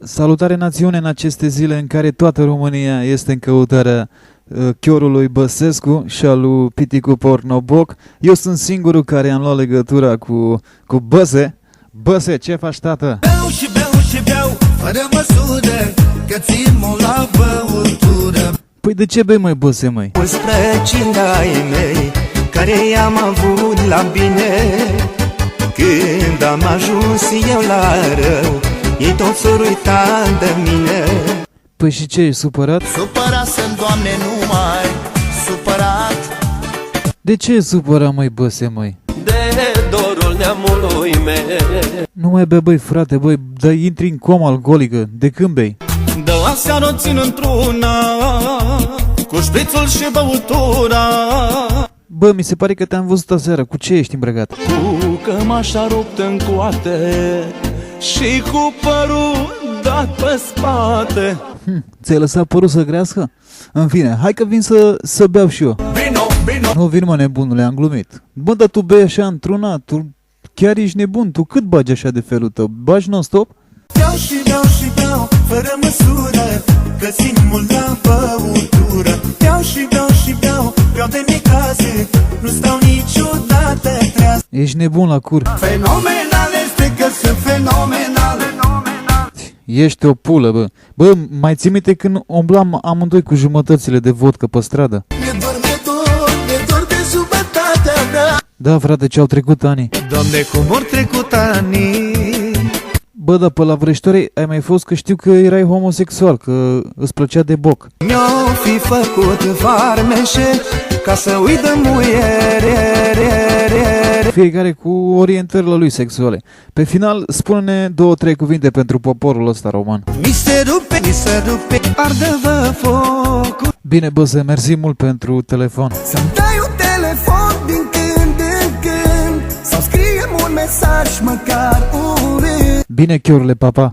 Salutare națiune în aceste zile în care toată România este în căutarea chiorului Băsescu și al lui Piticu Pornoboc. Eu sunt singurul care am luat legătura cu Băse. Băse, ce faci, tată? Beau și beau și beau, fără măsură, că țin mult la băutură. Păi de ce bei, măi, Băse, măi? Mulți plăcini ai mei, care i-am avut la bine. Când am ajuns eu la rău, ei tot s-au uitat de mine. Păi și ce, ești supărat? Supărat sunt, Doamne, numai supărat. De ce e supărat, măi, Băse, măi? De dorul neamului meu. Nu mai bea, băi, frate, băi, dar intri în comă alcoolică. De când bei? De aseară țin într-una, cu șprițul și băutura. Bă, mi se pare că te-am văzut aseară. Cu ce ești îmbrăcat? Cu cămașa rupt în coate și cu părul dat pe spate. Ți-ai lăsat părul să crească? În fine, hai că vin să beau și eu. Vino, vino. Nu vin, mă, nebunule, am glumit. Bă, dar tu bei așa într-una, tu chiar ești nebun. Tu cât bagi așa de felul tău? Bagi non-stop? Beau și beau și beau, fără măsură, că țin mult la băutură. Beau și beau și beau, beau de necază, nu stau niciodată treaz. Ești nebun la cur. Fenomenal este că sunt fenomenal. Ești o pulă, bă. Bă, mai ții minte când umblam amândoi cu jumătățile de vodcă pe stradă? Mi-e dor de jumătatea mea. Da, frate, ce-au trecut ani. Doamne, cum ori trecut ani. Bă, dar pe la Vrăjitoare ai mai fost, că știu că erai homosexual, că îți plăcea de boc. Mi-au fi făcut farmeșe ca să uit de muiere. Fiecare cu orientările lui sexuale. Pe final, spune-ne 2-3 cuvinte pentru poporul ăsta roman. Mi se rupe, ardă-vă focul. Bine, Băse, mersi mult pentru telefon. Să-mi dai un telefon din când în când, sau scrie-mi un mesaj măcar un rând. Bine, chiorule, papa.